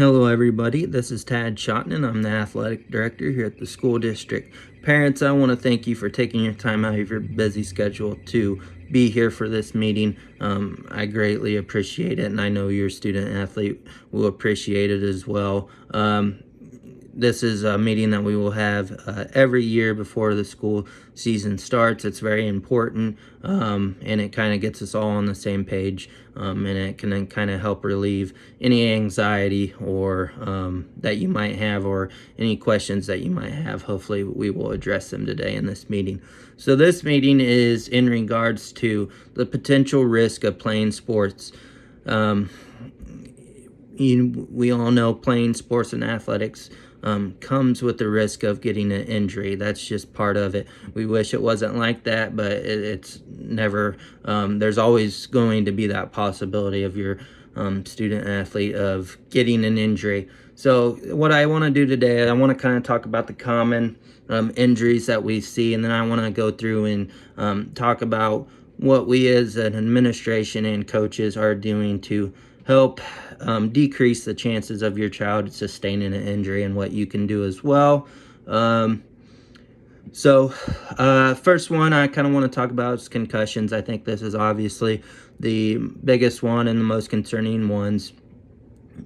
Hello, everybody. This is Tad Shotton. I'm the athletic director here at the school district. Parents, I want to thank you for taking your time out of your busy schedule to be here for this meeting. I greatly appreciate it, and I know your student athlete will appreciate it as well. This is a meeting that we will have every year before the school season starts. It's very important, and it kind of gets us all on the same page, and it can then kind of help relieve any anxiety or that you might have, or any questions that you might have. Hopefully we will address them today in this meeting. So this meeting is in regards to the potential risk of playing sports. We all know playing sports and athletics comes with the risk of getting an injury. That's just part of it. We wish it wasn't like that, but it's never, there's always going to be that possibility of your student athlete of getting an injury. So what I want to do today, I want to kind of talk about the common injuries that we see, and then I want to go through and talk about what we as an administration and coaches are doing to help decrease the chances of your child sustaining an injury, and what you can do as well. First one I kind of want to talk about is concussions. I think this is obviously the biggest one and the most concerning ones.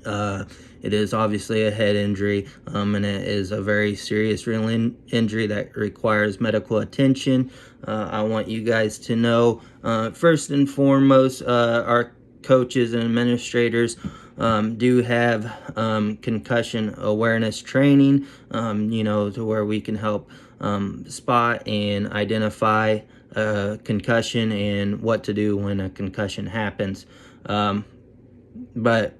It is obviously a head injury, and it is a very serious real injury that requires medical attention. I want you guys to know, first and foremost, our coaches and administrators do have concussion awareness training, to where we can help spot and identify concussion and what to do when a concussion happens. But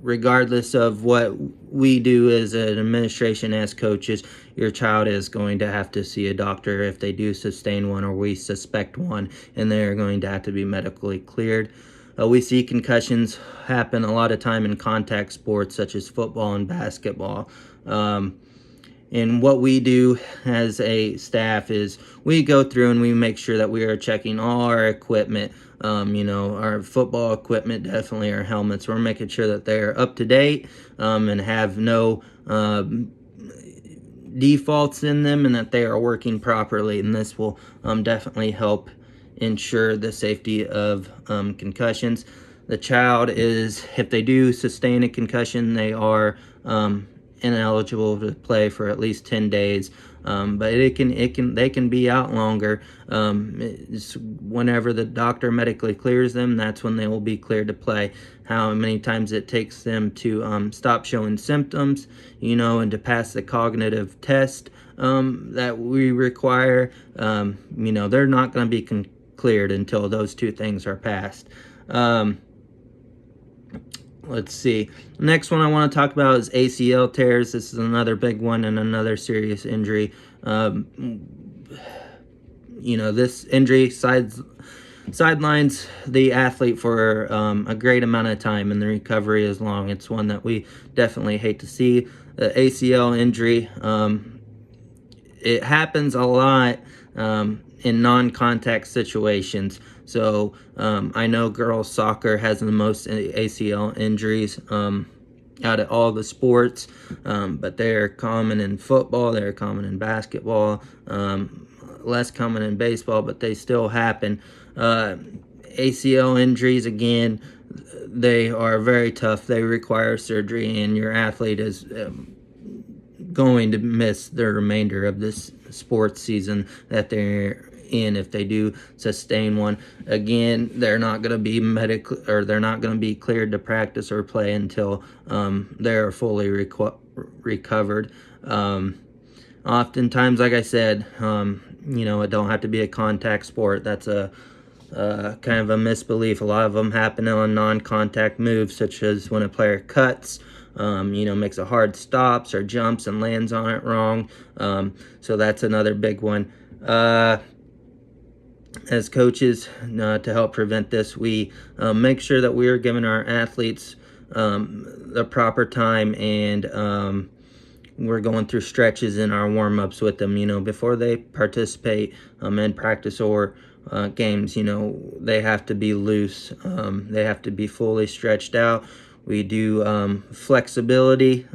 regardless of what we do as an administration, as coaches, your child is going to have to see a doctor if they do sustain one, or we suspect one, and they're going to have to be medically cleared. We see concussions happen a lot of time in contact sports such as football and basketball. And what we do as a staff is we go through and we make sure that we are checking all our equipment. Our football equipment, definitely our helmets. We're making sure that they're up to date and have no defaults in them, and that they are working properly. And this will definitely help ensure the safety of concussions. The child is, if they do sustain a concussion, they are ineligible to play for at least 10 days. But they can be out longer. It's whenever the doctor medically clears them, that's when they will be cleared to play. How many times it takes them to stop showing symptoms, and to pass the cognitive test that we require. They're not going to be cleared until those two things are passed. Let's see. Next one I want to talk about is ACL tears. This is another big one and another serious injury. This injury sidelines the athlete for a great amount of time, and the recovery is long. It's one that we definitely hate to see. The ACL injury, it happens a lot in non-contact situations. So I know girls soccer has the most ACL injuries out of all the sports, but they're common in football, they're common in basketball, less common in baseball, but they still happen. ACL injuries, again, they are very tough. They require surgery, and your athlete is going to miss the remainder of this sports season that they're in if they do sustain one. Again, they're not going to be they're not going to be cleared to practice or play until they're fully recovered. Oftentimes, like I said, it don't have to be a contact sport. That's a kind of a misbelief. A lot of them happen on non-contact moves, such as when a player cuts, makes a hard stops or jumps and lands on it wrong. So that's another big one. As coaches, to help prevent this, we make sure that we are giving our athletes the proper time, and we're going through stretches in our warm-ups with them, before they participate in practice or games. They have to be loose. They have to be fully stretched out. We do flexibility.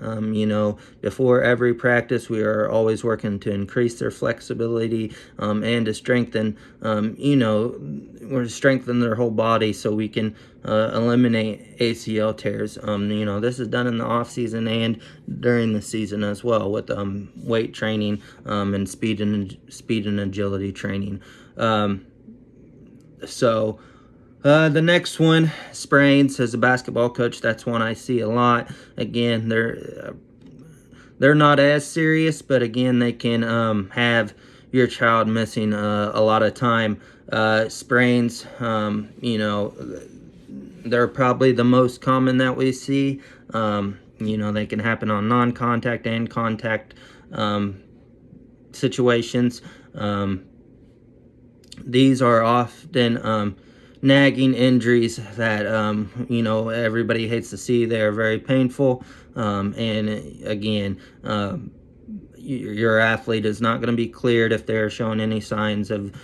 Before every practice, we are always working to increase their flexibility and to strengthen, or to strengthen their whole body so we can eliminate ACL tears. This is done in the off season and during the season as well with weight training and speed and agility training. The next one, sprains. As a basketball coach, that's one I see a lot. Again, they're not as serious, but again, they can have your child missing a lot of time. Sprains, they're probably the most common that we see. They can happen on non-contact and contact situations. These are often nagging injuries that everybody hates to see. They are very painful, and again, your athlete is not going to be cleared if they're showing any signs of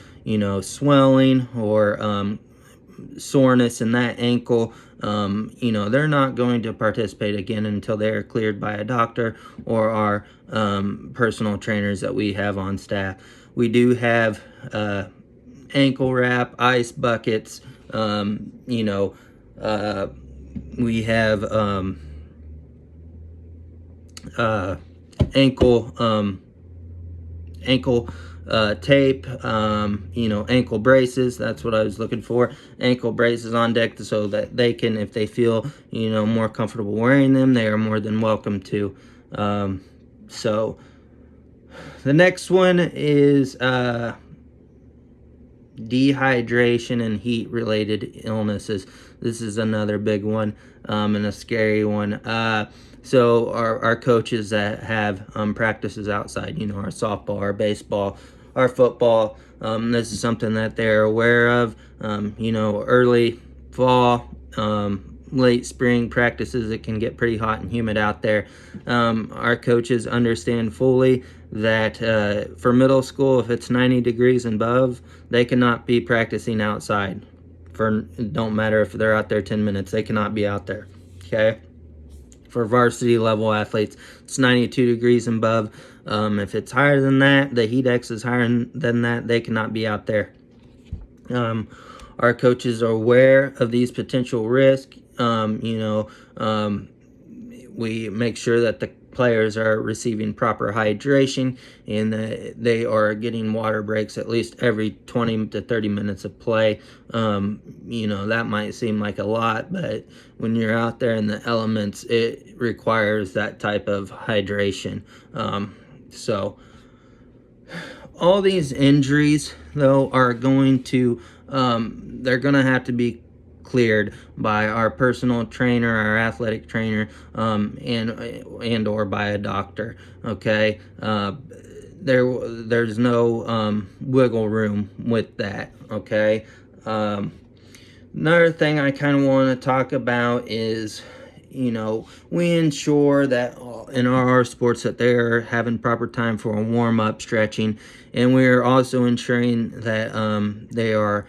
swelling or soreness in that ankle. They're not going to participate again until they're cleared by a doctor or our personal trainers that we have on staff. We do have ankle wrap, ice buckets. We have ankle tape, ankle braces. That's what I was looking for. Ankle braces on deck so that they can, if they feel, more comfortable wearing them, they are more than welcome to. So the next one is dehydration and heat related illnesses. This is another big one and a scary one. So our coaches that have practices outside, our softball, our baseball, our football, this is something that they're aware of. Early fall, late spring practices, it can get pretty hot and humid out there. Our coaches understand fully that for middle school, if it's 90 degrees and above, they cannot be practicing outside. It don't matter if they're out there 10 minutes, they cannot be out there. Okay. For varsity level athletes, it's 92 degrees and above. If it's higher than that, the heat index is higher than that, they cannot be out there. Our coaches are aware of these potential risks. We make sure that the players are receiving proper hydration and that they are getting water breaks at least every 20 to 30 minutes of play. That might seem like a lot, but when you're out there in the elements, it requires that type of hydration. So all these injuries, though, are going to they're going to have to be cleared by our personal trainer, our athletic trainer, and or by a doctor. Okay, there's no wiggle room with that. Okay. Another thing I kind of want to talk about is, we ensure that in our sports that they're having proper time for a warm-up, stretching, and we're also ensuring that they are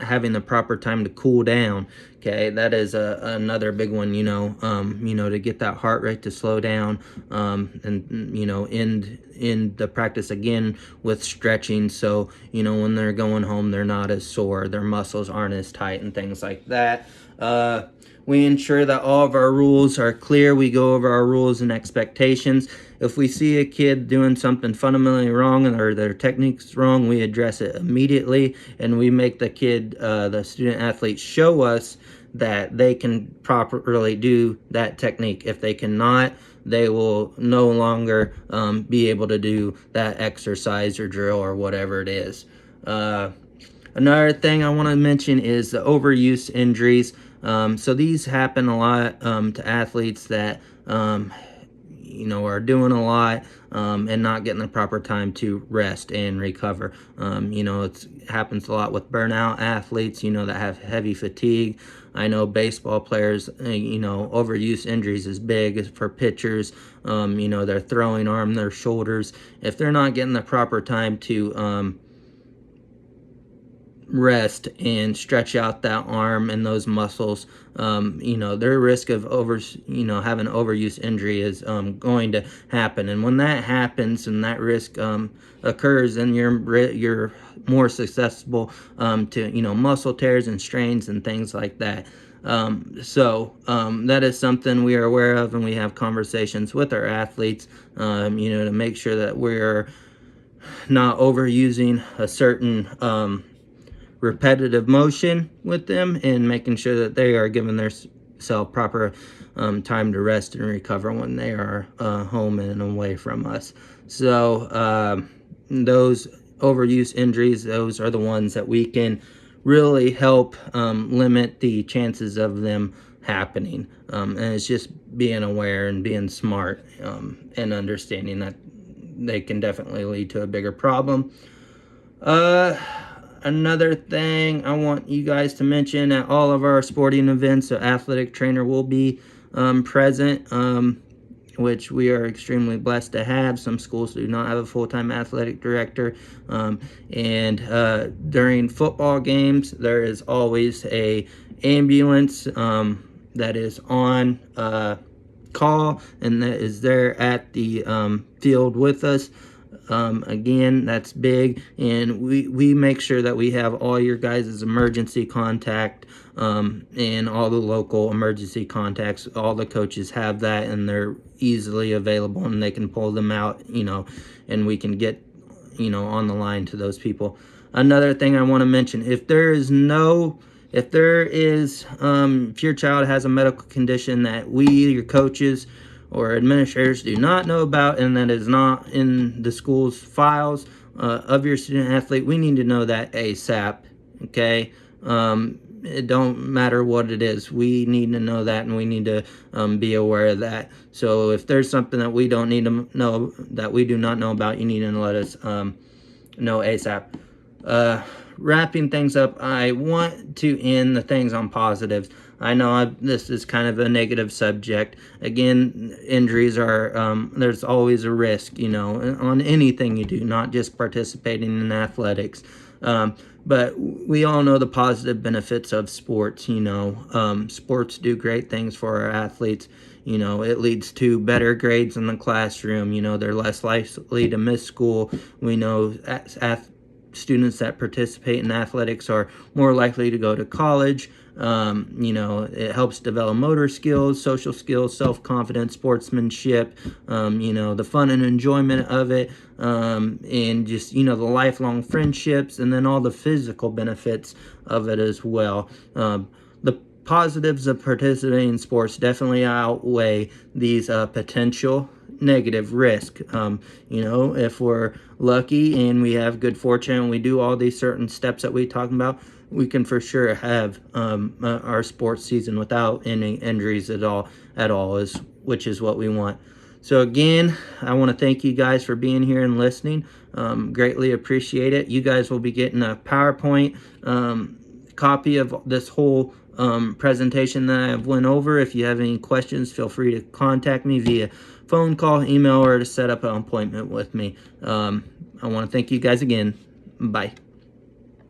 having the proper time to cool down. Okay, that is another big one, to get that heart rate to slow down, and end the practice again with stretching, so when they're going home, they're not as sore, their muscles aren't as tight and things like that. We ensure that all of our rules are clear. We go over our rules and expectations. If we see a kid doing something fundamentally wrong or their technique's wrong, we address it immediately, and we make the kid, the student athlete, show us that they can properly do that technique. If they cannot, they will no longer be able to do that exercise or drill or whatever it is. Another thing I want to mention is the overuse injuries. So these happen a lot to athletes that are doing a lot and not getting the proper time to rest and recover. It happens a lot with burnout athletes, that have heavy fatigue. I know baseball players, overuse injuries is big for pitchers. Their throwing arm, their shoulders. If they're not getting the proper time to rest and stretch out that arm and those muscles, their risk of having overuse injury is going to happen. And when that happens and that risk occurs, then you're more susceptible to muscle tears and strains and things like that. That is something we are aware of, and we have conversations with our athletes, to make sure that we're not overusing a certain repetitive motion with them, and making sure that they are giving themselves proper time to rest and recover when they are home and away from us. So those overuse injuries, those are the ones that we can really help limit the chances of them happening. And it's just being aware and being smart, and understanding that they can definitely lead to a bigger problem. Another thing I want you guys to mention, at all of our sporting events, the athletic trainer will be present, which we are extremely blessed to have. Some schools do not have a full-time athletic director. And during football games, there is always a ambulance that is on call and that is there at the field with us. Again, that's big, and we make sure that we have all your guys' emergency contact, and all the local emergency contacts. All the coaches have that, and they're easily available, and they can pull them out, and we can get, on the line to those people. Another thing I want to mention, if your child has a medical condition that we, your coaches, or administrators do not know about, and that is not in the school's files of your student athlete, we need to know that ASAP, okay? It don't matter what it is. We need to know that, and we need to be aware of that. So if there's something that we don't need to know, that we do not know about, you need to let us know ASAP. Wrapping things up, I want to end the things on positives. I know this is kind of a negative subject. Again, injuries are, there's always a risk, on anything you do, not just participating in athletics. But we all know the positive benefits of sports, sports do great things for our athletes. It leads to better grades in the classroom. They're less likely to miss school. We know students that participate in athletics are more likely to go to college. It helps develop motor skills, social skills, self-confidence, sportsmanship, the fun and enjoyment of it, and just, the lifelong friendships, and then all the physical benefits of it as well. The positives of participating in sports definitely outweigh these potential negative risk. If we're lucky and we have good fortune and we do all these certain steps that we talked about, we can for sure have our sports season without any injuries at all, which is what we want. So again, I want to thank you guys for being here and listening. Greatly appreciate it. You guys will be getting a PowerPoint copy of this whole presentation that I've went over. If you have any questions, feel free to contact me via phone call, email, or to set up an appointment with me. I want to thank you guys again. Bye.